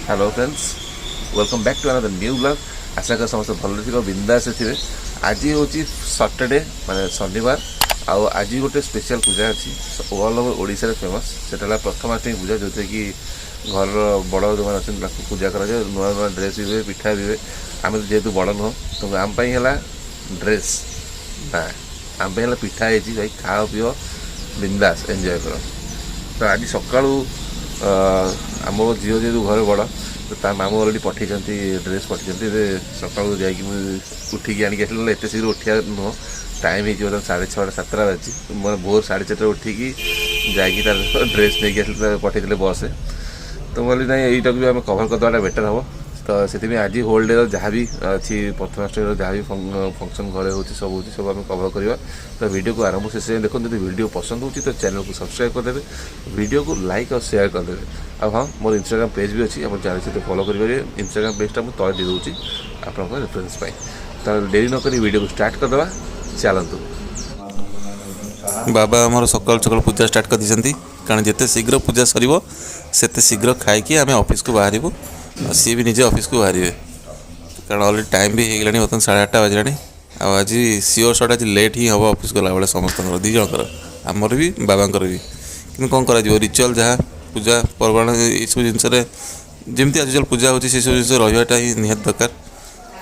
Hello friends, welcome back to another new blog. आशा कर समस्त भल थी बिंदास थे। आज हूँ सैटरडे माने शनिवार आउ आज गोटे स्पेशल पूजा अच्छी ऑल ओवर ओडिशा फेमस से प्रथमाष्टमी पूजा जो कि घर बड़ जो मैंने अच्छे पूजा करा नुआ नुआ ड्रेस भी हुए पिठा भी हुए। आम जेहेतु बड़ नुह तो आम है ड्रेस ना आम पिठा है भाई खाओ पिओ बिंदास एंजॉय कर। तो आज सका आम झील जेहतु घर बड़ तो मामू अलरेडी पठे ड्रेस पठे सका उठिकी आनिक आस एत शीघ्र उठा नुह टाइम हो 6:30 7 बाजी मैं भोर 4:30 उठिकी जाकि तार ड्रेस नहीं आस पठे बस तो बोली ना यहीटा भी आम कभर करदेटा बेटर हम। तो से आज होल डे जहाँ भी अच्छी प्रथमाष्टमी जहाँ भी फंक्शन घरे हो सब आम कभर करवा। तो वीडियो को आरंभ शेष देखो जो वीडियो पसंद हो तो चैनल को सब्सक्राइब करदे, वीडियो को लाइक और शेयर करदे। अब हाँ मोर इंस्टाग्राम पेज भी अच्छी आप चैनल सहित फॉलो करेंगे। इंस्टाग्राम पेजटा मुझे तले दे दूँगी आप रेफरेंस। तो डेरी नक वीडियो को स्टार्ट करदे चलतु। बाबा आमर सकाल सकाल पूजा स्टार्ट कर दी कारण जिते शीघ्र पूजा सर से शीघ्र खाई आम ऑफिस को बाहर सी भी निजे ऑफिस को बाहर कारण अलरेडी टाइम भी हो गला बर्तमान 8:30 बजला। आज सियोर सर्ट आज लेट ही हम ऑफिस गला बेले समस्त दी जनकर आमर भी बाबांकर भी कि कौन कर रिचुअल जहाँ पूजा पर्वण ये सब जिनस जमी आज पूजा हो सब जिन रहीटा ही निहत दरकार।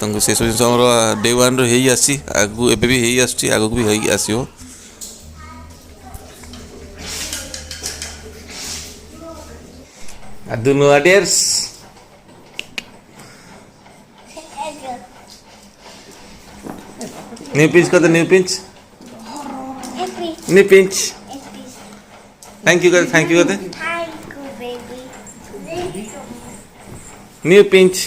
तो से सब जिन डे 1 रू आसी आगू एबे भी आगू भी आसो। I do know ideas. New pinch got the new pinch. New pinch. Thank you, God. Thank you, God. Thank you, baby. New pinch.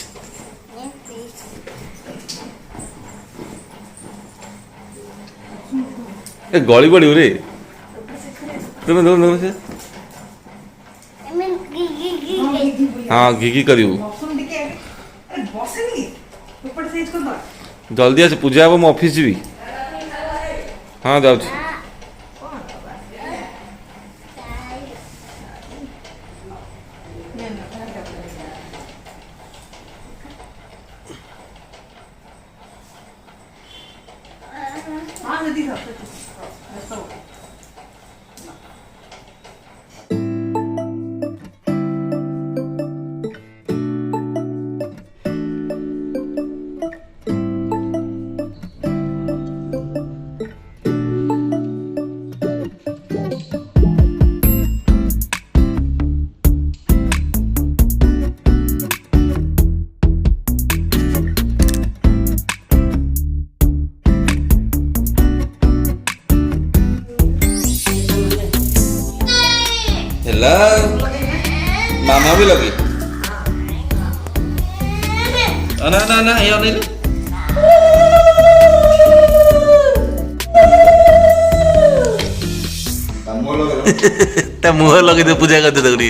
ए गली पड़ी रे तुम दो से I mean, gigi. हाँ घी करू जल्दी आस पूजा हम मु ऑफिस जी। हाँ जाऊँ मामा भी लगी ना ना ना ये नहीं ता मुंह लगे तो पूजा करते तगड़ी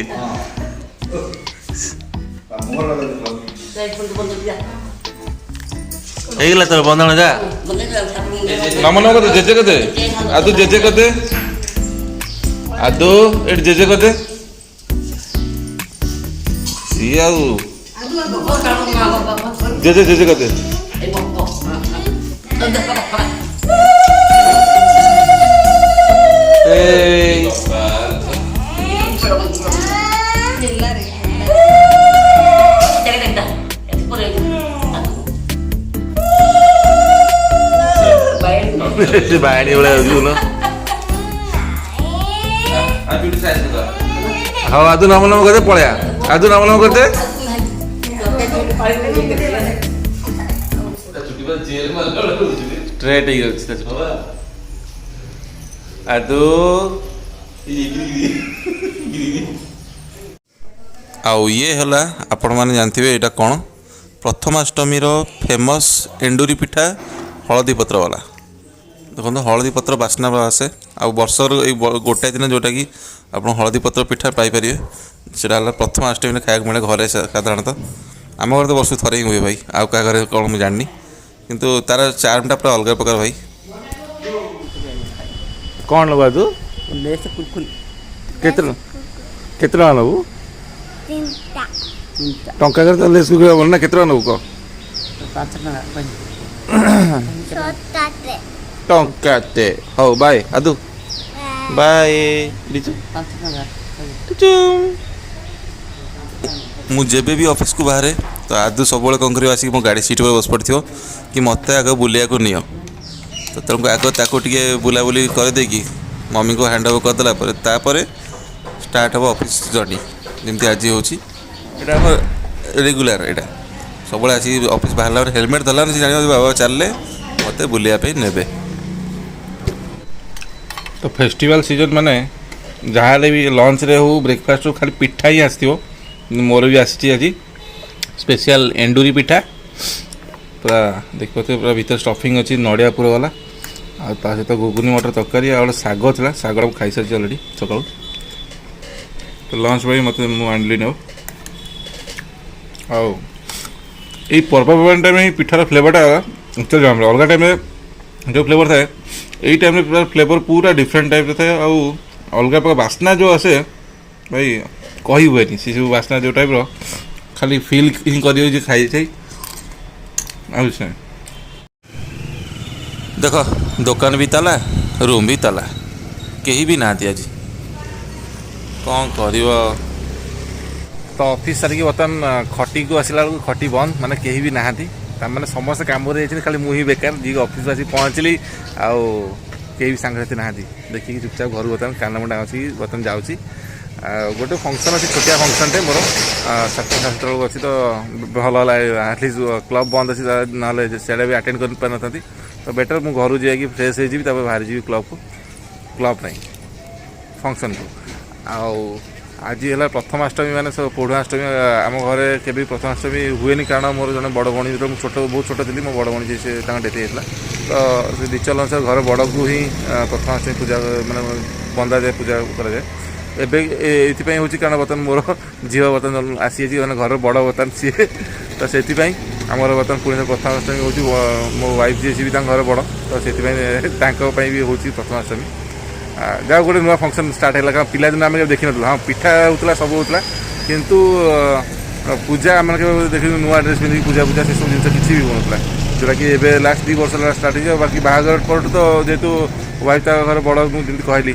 ହେଇଗଲା ତୋର ବନ୍ଧନ ଯା ନମନ କତେ ଜେଜେ କତେ ଆଦୁ ଜେଜେ କତେ ଆଦୁ ଏଠି ଜେଜେ କତେ ସିଏ ଆଉ ଜେଜେ ଜେଜେ କତେ ବାଣୀ ଭଳିଆ ହଉଛୁ ନା। ହଁ ଆଦୁ ନମ ନମ କରିଦେ ପଳେଆ ଆଦୁ ନମ ନମ କରିଦେ ଷ୍ଟ୍ରେଟ୍ ହେଇଯାଉଛି ଆଦୁ। ଆଉ ଇଏ ହେଲା ଆପଣ ମାନେ ଜାଣିଥିବେ ଏଇଟା କ'ଣ प्रथमाष्टमी फेमस एंडुरी पिठा हलदी पत्र वाला देखो हलदी पत्र बास्ना आसे आ वर्षर गोटाए दिन जोटा कि आप हलदी पत्र पिठा पाइपर से प्रथमाष्टमी खाया मिले घरे साधारणतः आम घर तो वर्ष थे ही हुए भाई आउ क्या घर कौन मुझे जानी किंतु तार चार्मटा पूरा अलग प्रकार भाई। कौन लगा तू केते केते नबू ଟଙ୍କା କରି ତାହେଲେ ସ୍କୁଲ ହବନି ନା କେତେ ଟଙ୍କା ନେବୁ କହ 5 ଟଙ୍କା କହିଲି। ଛୋଟାଟେ ଟଙ୍କାଟେ ହଉ ବାଏ ଆଦୁ ବାଏ ଲିଚୁ 5 ଟଙ୍କା ମୁଁ ଯେବେ ବି ଅଫିସକୁ ବାହାରେ ତ ଆଦୁ ସବୁବେଳେ କ'ଣ କରିବ ଆସିକି ମୋ ଗାଡ଼ି ସିଟ୍ ଉପରେ ବସି ପଡ଼ିଥିବ କି ମୋତେ ଆଗ ବୁଲିବାକୁ ନିଅ ତ ତେଣୁ ଆଗ ତାକୁ ଟିକେ ବୁଲାବୁଲି କରିଦେଇକି ମମିଙ୍କୁ ହ୍ୟାଣ୍ଡ ଓଭର୍ କରିଦେଲା ପରେ ତାପରେ ଷ୍ଟାର୍ଟ ହେବ ଅଫିସ୍ ଜର୍ଣ୍ଣି ଯେମିତି ଆଜି ହେଉଛି ଏଇଟା ଆମ ରେଗୁଲାର ଏଇଟା ସବୁବେଳେ ଆସିକି ଅଫିସ୍ ବାହାରିଲା ପରେ ହେଲମେଟ୍ ଧରିଲା ସେ ଜାଣିବ ବାବା ଚାଲିଲେ ମୋତେ ବୁଲିବା ପାଇଁ ନେବେ। ତ ଫେଷ୍ଟିଭାଲ ସିଜନ୍ ମାନେ ଯାହା ହେଲେ ବି ଲଞ୍ଚରେ ହଉ ବ୍ରେକଫାଷ୍ଟ ହଉ ଖାଲି ପିଠା ହିଁ ଆସିଥିବ। ମୋର ବି ଆସିଛି ଆଜି ସ୍ପେଶିଆଲ ଏଣ୍ଡୁରି ପିଠା ପୁରା ଦେଖିପାରୁଥିବେ ପୁରା ଭିତରେ ଷ୍ଟଫିଂ ଅଛି ନଡ଼ିଆ ପୁର ବାଲା ଆଉ ତା ସହିତ ଘୁଗୁନି ମଟର ତରକାରୀ ଆଉ ଗୋଟେ ଶାଗ ଥିଲା ଶାଗଟା ମୁଁ ଖାଇସାରିଛି ଅଲରେଡ଼ି ସକାଳୁ। ତ ଲଞ୍ଚ ପାଇଁ ମୋତେ ମୁଁ ଆଣିଲି ନେଉ ଆଉ ଏଇ ପର୍ବପର୍ବାଣି ଟାଇମ୍ରେ ହିଁ ପିଠାର ଫ୍ଲେଭରଟା ଆକ୍ଚୁଆଲି ଜଣା ଅଲଗା ଟାଇମ୍ରେ ଯେଉଁ ଫ୍ଲେଭର ଥାଏ ଏଇ ଟାଇମ୍ରେ ପୁରା ଫ୍ଲେଭର ପୁରା ଡିଫରେଣ୍ଟ ଟାଇପ୍ର ଥାଏ ଆଉ ଅଲଗା ପ୍ରକାର ବାସ୍ନା ଯେଉଁ ଆସେ ଭାଇ କହି ହୁଏନି ସେ ସବୁ ବାସ୍ନା ଯେଉଁ ଟାଇପ୍ର ଖାଲି ଫିଲ୍ ହିଁ କରିବ ଯେ ଖାଇଯାଇ ଆଉ କିଛି ନାହିଁ। ଦେଖ ଦୋକାନ ବି ତାଲା ରୁମ୍ ବି ତାଲା କେହି ବି ନାହାନ୍ତି ଆଜି କ'ଣ କରିବ। ତ ଅଫିସ୍ ସାରିକି ବର୍ତ୍ତମାନ ଖଟିକୁ ଆସିଲା ବେଳକୁ ଖଟି ବନ୍ଦ ମାନେ କେହି ବି ନାହାନ୍ତି ତାମାନେ ସମସ୍ତେ କାମରେ ଯାଇଛନ୍ତି ଖାଲି ମୁଁ ହିଁ ବେକାର ଯିଏ ଅଫିସ୍ରୁ ଆସିକି ପହଞ୍ଚିଲି ଆଉ କେହି ବି ସାଙ୍ଗସାଥି ନାହାନ୍ତି ଦେଖିକି ଚୁପଚାପ ଘରୁ ବର୍ତ୍ତମାନ କାନମୁଣ୍ଡା ଅଛି ବର୍ତ୍ତମାନ ଯାଉଛି। ଆଉ ଗୋଟେ ଫଙ୍କସନ୍ ଅଛି ଛୋଟିଆ ଫଙ୍କସନ୍ଟେ ମୋର 7:30 ବେଳକୁ ଅଛି ତ ଭଲ ହେଲା ଆଟଲିଷ୍ଟ କ୍ଲବ୍ ବନ୍ଦ ଅଛି ନହେଲେ ସେଇଟା ବି ଆଟେଣ୍ଡ କରିପାରିନଥାନ୍ତି ତ ବେଟର୍ ମୁଁ ଘରୁ ଯାଇକି ଫ୍ରେଶ୍ ହେଇଯିବି ତାପରେ ବାହାରିଯିବି କ୍ଲବ୍ ପାଇଁ ଫଙ୍କସନ୍କୁ। ଆଉ ଆଜି ହେଲା ପ୍ରଥମାଷ୍ଟମୀ ମାନେ ପୋଢ଼ୁଆଷ୍ଟମୀ ଆମ ଘରେ କେବେ ପ୍ରଥମାଷ୍ଟମୀ ହୁଏନି କାରଣ ମୋର ଜଣେ ବଡ଼ ଭଉଣୀ ଯେତେବେଳେ ମୁଁ ବହୁତ ଛୋଟ ଥିଲି ମୋ ବଡ଼ ଭଉଣୀ ଯିଏ ସେ ତାଙ୍କ ଡେଥ୍ ହେଇଯାଇଥିଲା ତ ସେ ରିଚୁଆଲ ଅନୁସାରେ ଘର ବଡ଼କୁ ହିଁ ପ୍ରଥମାଷ୍ଟମୀ ପୂଜା ମାନେ ବନ୍ଦାଯାଏ ପୂଜା କରାଯାଏ। ଏବେ ଏଇଥିପାଇଁ ହେଉଛି କାରଣ ବର୍ତ୍ତମାନ ମୋର ଝିଅ ବର୍ତ୍ତମାନ ଆସିଯାଇଛି ମାନେ ଘରର ବଡ଼ ବର୍ତ୍ତମାନ ସିଏ ତ ସେଥିପାଇଁ ଆମର ବର୍ତ୍ତମାନ ପୁଣି ପ୍ରଥମାଷ୍ଟମୀ ହେଉଛି ମୋ ୱାଇଫ୍ ଯିଏ ସିଏ ବି ତାଙ୍କ ଘର ବଡ଼ ତ ସେଥିପାଇଁ ତାଙ୍କ ପାଇଁ ବି ହେଉଛି ପ୍ରଥମାଷ୍ଟମୀ। ଯାହା ଗୋଟେ ନୂଆ ଫଙ୍କସନ୍ ଷ୍ଟାର୍ଟ ହେଲା କାରଣ ପିଲାଦିନ ଆମେ କେବେ ଦେଖିନଥିଲୁ ହଁ ପିଠା ହେଉଥିଲା ସବୁ ହେଉଥିଲା କିନ୍ତୁ ପୂଜା ଆମେ କେବେ ଦେଖିଲୁ ନୂଆ ଡ୍ରେସ୍ ପିନ୍ଧିକି ପୂଜା ସେସବୁ ଜିନିଷ କିଛି ବି ହେଉନଥିଲା ଯେଉଁଟାକି ଏବେ ଲାଷ୍ଟ 2 ବର୍ଷ ହେଲା ଷ୍ଟାର୍ଟ ହେଇଯିବ। ବାକି ବାହାଘର ପରଠୁ ତ ଯେହେତୁ ୱାଇଫ୍ ତା ଘର ବଡ଼ ମୁଁ ଯେମିତି କହିଲି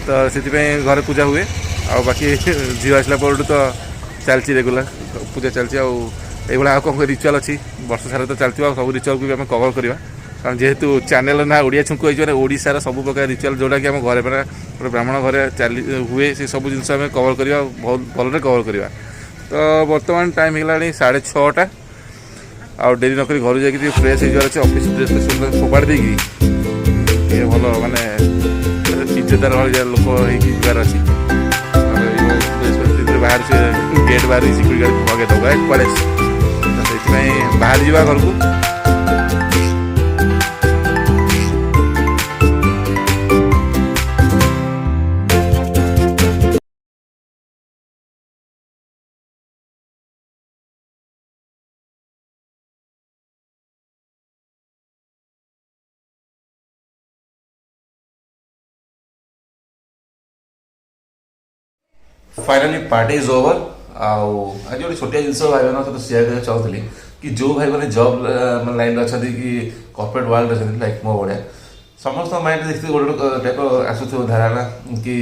ତ ସେଥିପାଇଁ ଘରେ ପୂଜା ହୁଏ ଆଉ ବାକି ଝିଅ ଆସିଲା ପରଠୁ ତ ଚାଲିଛି ରେଗୁଲାର ପୂଜା ଚାଲିଛି ଆଉ ଏଇଭଳିଆ ଆଉ କ'ଣ ରିଚୁଆଲ୍ ଅଛି ବର୍ଷ ସାରା ତ ଚାଲିଥିବ ଆଉ ସବୁ ରିଚୁଆଲ୍କୁ ବି ଆମେ କଭର୍ କରିବା କାରଣ ଯେହେତୁ ଚ୍ୟାନେଲ୍ ନା ଓଡ଼ିଆ ଛୁଙ୍କୁ ହେଇଛି ମାନେ ଓଡ଼ିଶାର ସବୁ ପ୍ରକାର ରିଚୁଆଲ୍ ଯେଉଁଟାକି ଆମ ଘରେ ମାନେ ଗୋଟେ ବ୍ରାହ୍ମଣ ଘରେ ହୁଏ ସେ ସବୁ ଜିନିଷ ଆମେ କଭର୍ କରିବା ବହୁତ ଭଲରେ କଭର୍ କରିବା। ତ ବର୍ତ୍ତମାନ ଟାଇମ୍ ହେଇଗଲାଣି 6:30 ଆଉ ଡେରି ନକରି ଘରୁ ଯାଇକି ଟିକେ ଫ୍ରେଶ୍ ହେଇଯିବାର ଅଛି ଅଫିସ୍ ଡ୍ରେସ୍ ଫୋପାଡ଼ି ଦେଇକି ଟିକେ ଭଲ ମାନେ ଇଜ୍ଜତଦାର ଭଳିଆ ଲୋକ ହେଇକି ଯିବାର ଅଛି ବାହାରୁଛି ଗେଟ୍ ବାହାରି ସିକ୍ୟୁରିଟି ଗାର୍ଡ ଭଗେଇ ଦେବ କୁଆଡ଼େ ତ ସେଇଥିପାଇଁ ବାହାରି ଯିବା ଘରକୁ। फाइनाली पार्टी इज ओवर आउ आज गोटे छोटिया जिन भाई मान सहित सेयार करना चाहूली कि जो भाई मैंने जॉब लाइन अच्छा कि कॉर्पोरेट वर्ल्ड अच्छा लाइक मो भाया समस्त माइंड देखते गोटे टाइप आसुव धारणा कि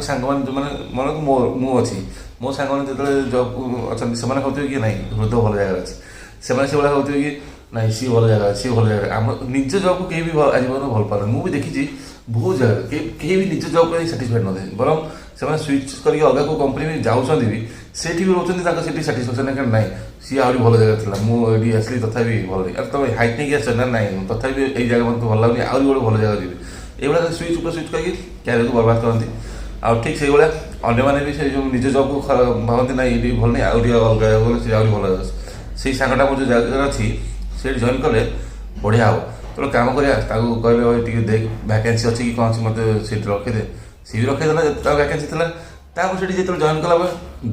सांग मैंने जो मैंने मन को मु अच्छी मो सांग मैंने जो जॉब अच्छा से कहते कि ना हृदय भल जगह अच्छे से कहते कि ना सी भल जगह सी भल जगह आम निज जॉब को कहीं भी आज भल पार मुझे देखी बहुत जगह कहीं भी निज जॉब को साटिस्फाइड न थे बरम से स्विच करके अलग को कंपनी भी जाऊँच भी से भी रोचे साटिस्फैक्शन क्या ना सी आहरी भल जगह थी मुझे आसली तथा भल नहीं तुम हाइट नहीं आस ना ना तथा यही जगह मतलब भल लगुनि आहरी गोटे भल जगह जी ये स्विच उपर स्विच करके क्यारियर को बर्बाद करती आउ ठीक से भाया भी से जो निज जॉब को भावती ना ये भल नहीं आहरी अलग जगह से आहरी भल जगह से सांगटा मोर जो जगह अच्छी से जॉइन कले बढ़िया हम तो कम कर देख वैकेंसी अच्छी कि कौन मत सीट रखीदे सी भी रखीदेला वैकेंसी था जो जॉइन कला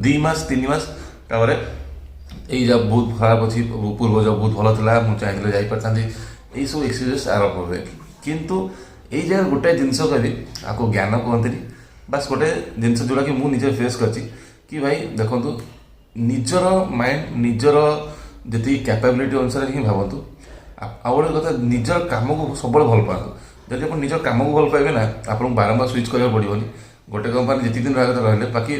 2 मास 3 मास यही जब बहुत खराब अच्छी पूर्व जब बहुत भल था मुझे चाहिए जापारता यही सब एक्सक्यूजेस आरंभ हुए किंतु यही जगह गोटे जिनस कह आपको ज्ञान कहते बस गोटे जिनस जोड़ा कि मुझे फेस कर भाई देखो निजर माइंड निजर जी कैपेबिलिटी अनुसार ही भावतु आ गोटे कथा निजर कम को सब भल पातु जब आप निजर कम को भल पाइबे ना आपको बारंबार स्विच करा पड़ोनी गोटे कंपानी जी दिन रही बाकी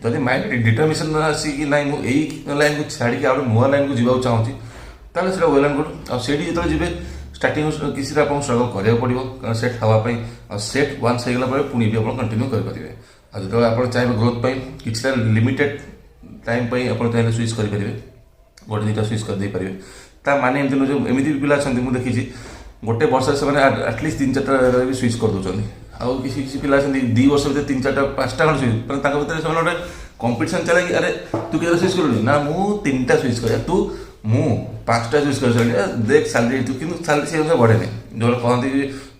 जब माइंड डिटर्मिनेशन आसी कि ना यही लाइन को छाड़ी आउ नुआ लाइन को जीवा चाहिए ताले से वेल एंड गुड आठी जो जी स्टार्टिंग किसी आप स्ट्रगल करा पड़ो कारण सेट हाँवाई सेट वन्स होगा पुणी भी आप कंटिन्यू करेंगे जो आप चाहिए ग्रोथ कि लिमिटेड टाइम आप चाहिए स्विच करेंगे गोटे दुटा स्विच कर पारे ता माने एमती नुह जो एमती भी पिला मुझे देखी गोटे वर्ष से आटलिस्ट 3-4 भी स्विच कर दूसरी आउ किसी पिला 2 वर्ष भर 3-4-5टा खंड स्विच मैंने से गोटे कंपिटिशन चला कि अरे तू क्या स्विच करूँ ना मु 3टा स्विच कर तू मु 5टा स्विच कर देख सैलरी तू कि सैलरी से अनुसार बढ़े नहीं जो कहते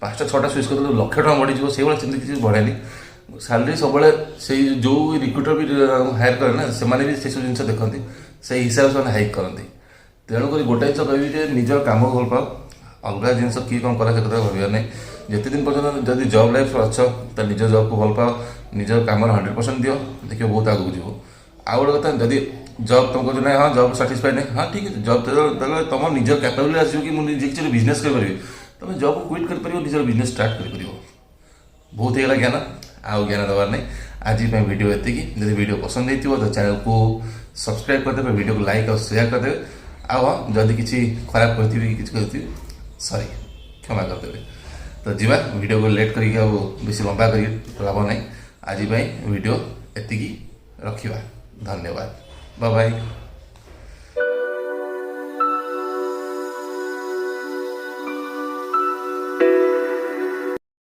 5टा 6टा स्विच कर लक्ष टका बढ़ीज से भाई किसी बढ़ेनि सैलरी सब से जो रिक्रुटर भी हायर करे ना से भी से सब जिन देखते से हिसाब से हाइक करती तेणुक गोटे जिन कह निजर कम भल पाओ अलग जिन किए कौन करा कथा भाव ना जिते दिन पर्यटन जब जॉब लाइफ अच्छ तो निज जॉब को भल पाओ निजर कम 100% दियो देखिए बहुत आगे जीव आउ गोटे कथा जब जॉब तुम कह ना हाँ जॉब साटिस्फाई नहीं हाँ ठीक है जॉब तुम निजर कैपेबिलिटी आस कि मुझे किसी बिजनेस करें तुम जॉब को क्विट कर निजर बिजनेस स्टार्ट कर बहुत ही ज्ञान आउ ज्ञान दबार नहीं आज वीडियो एति जब वीडियो पसंद हो तो चैनल को सब्सक्राइब करदे वीडियो को लाइक और शेयर करदे आउ जदि किसी खराब करती सॉरी क्षमा करदे तो जीवा वीडियो को लेट करके बेसी लंबा कर लाभ ना आज वीडियो एति रखा धन्यवाद बाय बाय।